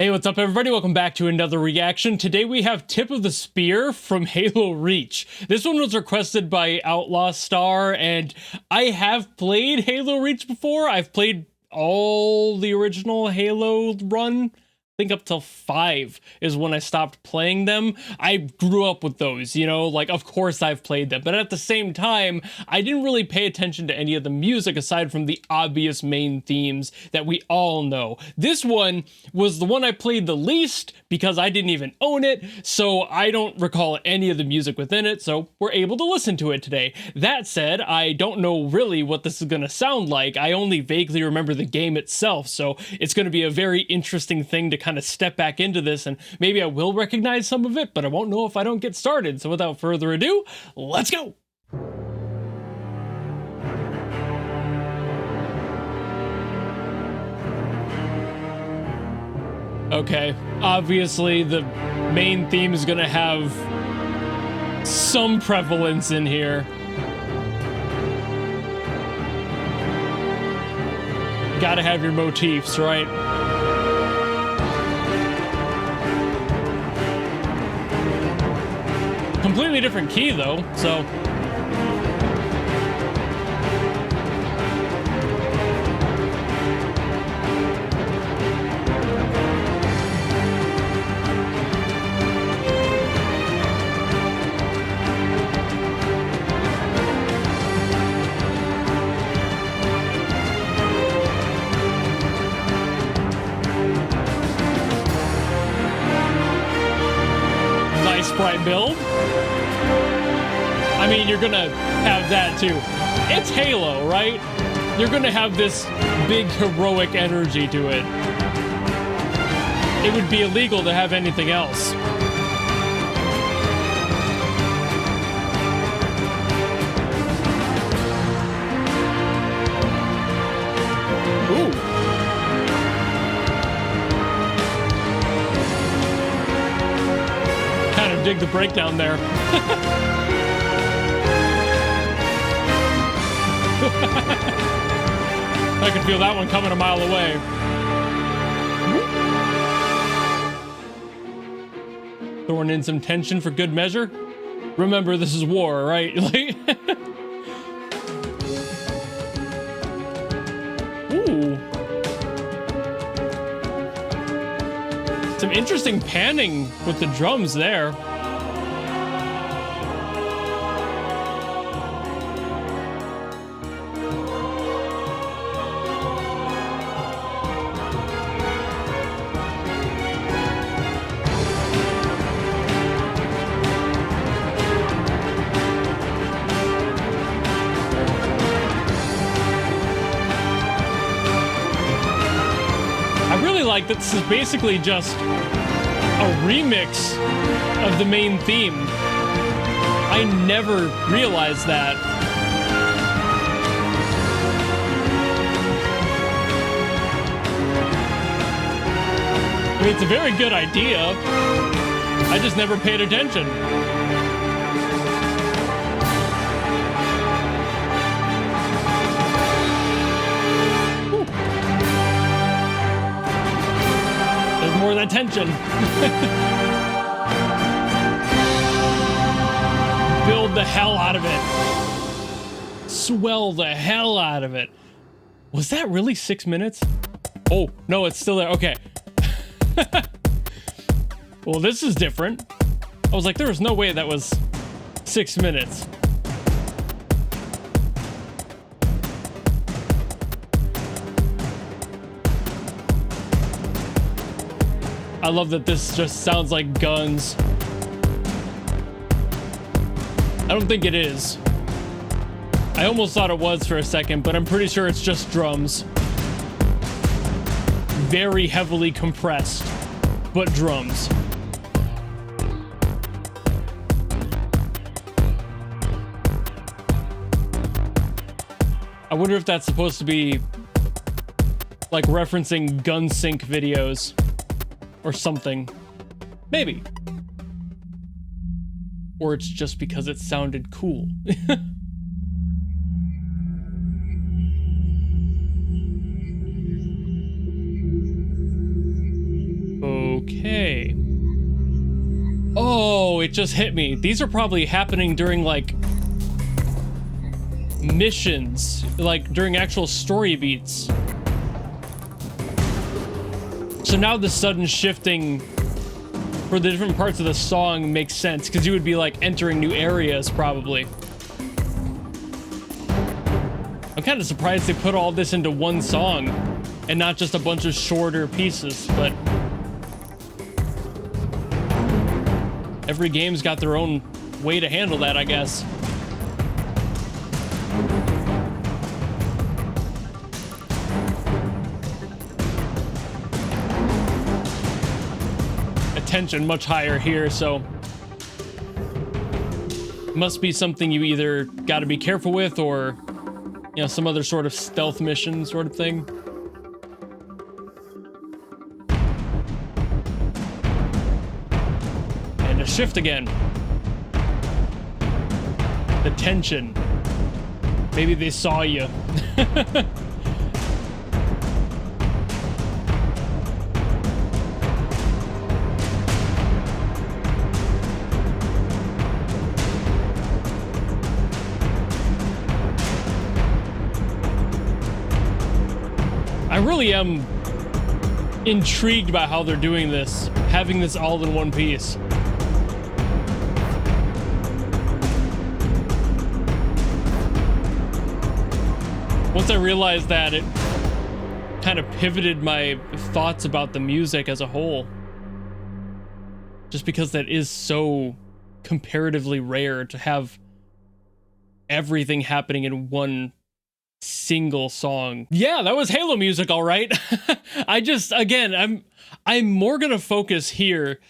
Hey, what's up everybody? Welcome back to another reaction. Today we have Tip of the Spear from Halo Reach. This one was requested by Outlaw Star, and I have played Halo Reach before. I've played all the original Halo run. I think up till 5 is when I stopped playing them. I grew up with those, you know, like of course I've played them, but at the same time, I didn't really pay attention to any of the music aside from the obvious main themes that we all know. This one was the one I played the least because I didn't even own it, so I don't recall any of the music within it, so we're able to listen to it today. That said, I don't know really what this is gonna sound like. I only vaguely remember the game itself, so it's gonna be a very interesting thing to kind of step back into this, and maybe I will recognize some of it, but I won't know if I don't get started. So without further ado, let's go! Okay, obviously the main theme is gonna have some prevalence in here. Gotta have your motifs, right? Completely different key though, so. Nice sprite build. I mean, you're gonna have that too. It's Halo, right? You're gonna have this big heroic energy to it. It would be illegal to have anything else. Ooh. Kind of dig the breakdown there. I can feel that one coming a mile away. Throwing in some tension for good measure. Remember, this is war, right? Ooh. Some interesting panning with the drums there. Like this is basically just a remix of the main theme. I never realized that. I mean, it's a very good idea. I just never paid attention. More of that tension. Build the hell out of it. Swell the hell out of it. Was that really 6 minutes? Oh, no, it's still there. Okay. Well, this is different. I was like, there was no way that was 6 minutes. I love that this just sounds like guns. I don't think it is. I almost thought it was for a second, but I'm pretty sure it's just drums. Very heavily compressed, but drums. I wonder if that's supposed to be like referencing gun sync videos. Or something. Maybe. Or it's just because it sounded cool. Oh. Okay. Oh, it just hit me. These are probably happening during, like, missions, like during actual story beats. So now the sudden shifting for the different parts of the song makes sense, because you would be like entering new areas probably. I'm kind of surprised they put all this into one song and not just a bunch of shorter pieces, but every game's got their own way to handle that, I guess. Attention much higher here, so must be something you either got to be careful with, or you know, some other sort of stealth mission sort of thing. And a shift again. The tension. Maybe they saw you. I really am intrigued by how they're doing this, having this all in one piece. Once I realized that, it kind of pivoted my thoughts about the music as a whole. Just because that is so comparatively rare to have everything happening in one single song. Yeah, that was Halo music, all right. Again, I'm more gonna focus here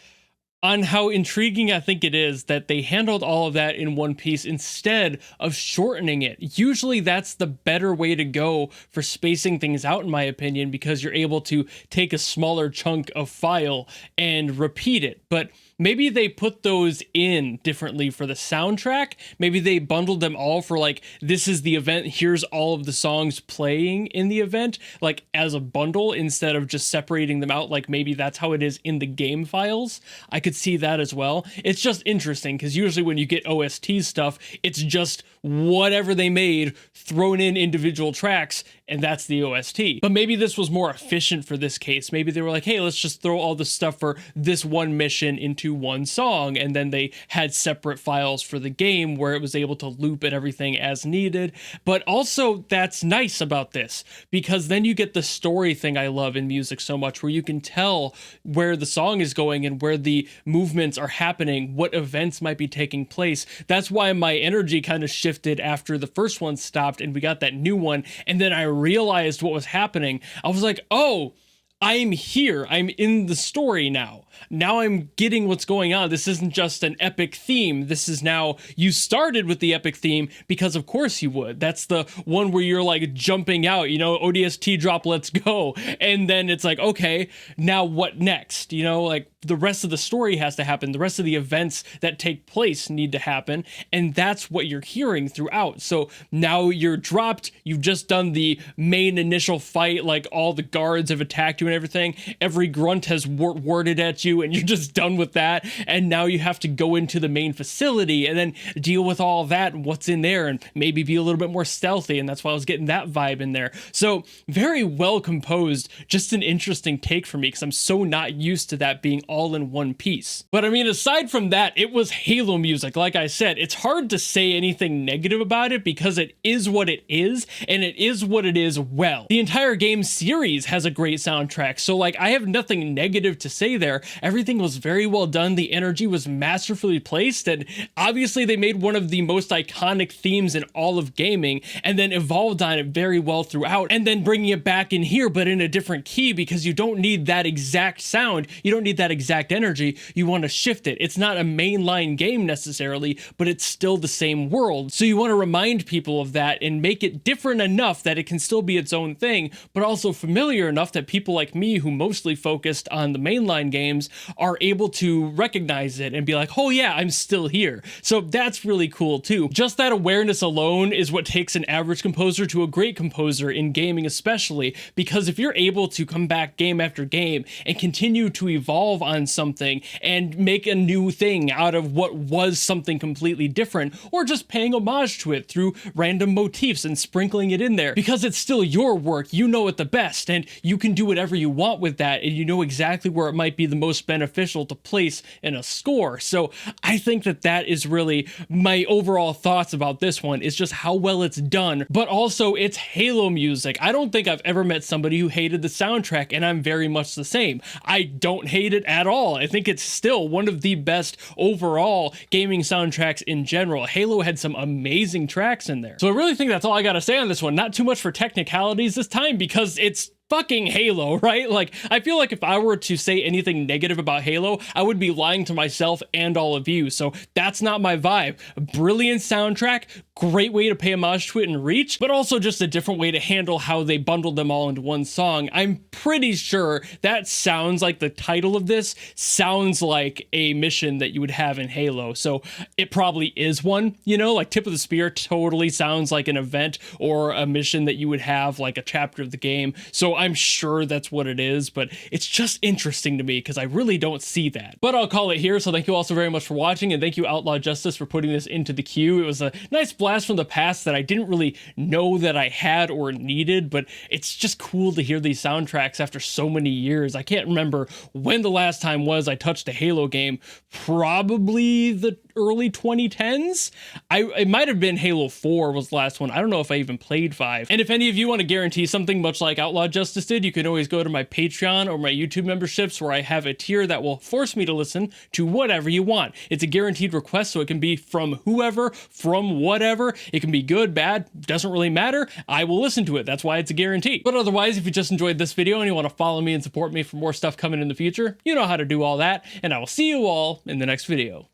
on how intriguing I think it is that they handled all of that in one piece instead of shortening it. Usually that's the better way to go for spacing things out, in my opinion, because you're able to take a smaller chunk of file and repeat it. But maybe they put those in differently for the soundtrack. Maybe they bundled them all for like, this is the event, here's all of the songs playing in the event, like as a bundle, instead of just separating them out. Like maybe that's how it is in the game files. I could see that as well. It's just interesting because usually when you get OST stuff, it's just whatever they made thrown in individual tracks, and that's the OST. But maybe this was more efficient for this case. Maybe they were like, hey, let's just throw all the stuff for this one mission into one song, and then they had separate files for the game where it was able to loop and everything as needed. But also, that's nice about this, because then you get the story thing I love in music so much, where you can tell where the song is going and where the movements are happening, what events might be taking place. That's why my energy kind of shifted after the first one stopped and we got that new one, and then I realized what was happening. I was like, oh, I'm here. I'm in the story now. Now I'm getting what's going on. This isn't just an epic theme. This is now, you started with the epic theme because of course you would. That's the one where you're like jumping out, you know, ODST drop, let's go. And then it's like, okay, now what next? You know, like the rest of the story has to happen. The rest of the events that take place need to happen. And that's what you're hearing throughout. So now you're dropped. You've just done the main initial fight. Like all the guards have attacked you and everything. Every grunt has worded at you and you're just done with that. And now you have to go into the main facility and then deal with all that and what's in there and maybe be a little bit more stealthy. And that's why I was getting that vibe in there. So very well composed, just an interesting take for me because I'm so not used to that being all in one piece. But I mean, aside from that, it was Halo music. Like I said, it's hard to say anything negative about it because it is what it is, and it is what it is well. The entire game series has a great soundtrack, so like I have nothing negative to say there. Everything was very well done. The energy was masterfully placed, and obviously they made one of the most iconic themes in all of gaming and then evolved on it very well throughout, and then bringing it back in here but in a different key because you don't need that exact sound, you don't need that exact energy, you want to shift it. It's not a mainline game necessarily, but it's still the same world, so you want to remind people of that and make it different enough that it can still be its own thing, but also familiar enough that people like like me, who mostly focused on the mainline games, are able to recognize it and be like, oh yeah, I'm still here. So that's really cool too. Just that awareness alone is what takes an average composer to a great composer in gaming especially, because if you're able to come back game after game and continue to evolve on something and make a new thing out of what was something completely different, or just paying homage to it through random motifs and sprinkling it in there, because it's still your work, you know it the best, and you can do whatever you want with that, and you know exactly where it might be the most beneficial to place in a score. So I think that that is really my overall thoughts about this one, is just how well it's done, but also it's Halo music. I don't think I've ever met somebody who hated the soundtrack, and I'm very much the same. I don't hate it at all. I think it's still one of the best overall gaming soundtracks in general. Halo had some amazing tracks in there. So I really think that's all I gotta say on this one. Not too much for technicalities this time, because it's fucking Halo, right? Like, I feel like if I were to say anything negative about Halo, I would be lying to myself and all of you. So that's not my vibe. Brilliant soundtrack, great way to pay homage to it in Reach, but also just a different way to handle how they bundled them all into one song. I'm pretty sure that sounds like the title of this sounds like a mission that you would have in Halo. So it probably is one, you know, like Tip of the Spear totally sounds like an event or a mission that you would have, like a chapter of the game. So I'm sure that's what it is, but it's just interesting to me because I really don't see that. But I'll call it here, so thank you all so very much for watching, and thank you Outlaw Justice for putting this into the queue. It was a nice blast from the past that I didn't really know that I had or needed, but it's just cool to hear these soundtracks after so many years. I can't remember when the last time was I touched a Halo game, probably the early 2010s. It might have been Halo 4 was the last one. I don't know if I even played 5. And if any of you want to guarantee something much like Outlaw Justice did, you can always go to my Patreon or my YouTube memberships, where I have a tier that will force me to listen to whatever you want. It's a guaranteed request, so it can be from whoever, from whatever. It can be good, bad, doesn't really matter. I will listen to it. That's why it's a guarantee. But otherwise, if you just enjoyed this video and you want to follow me and support me for more stuff coming in the future, you know how to do all that, and I will see you all in the next video.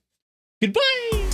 Goodbye!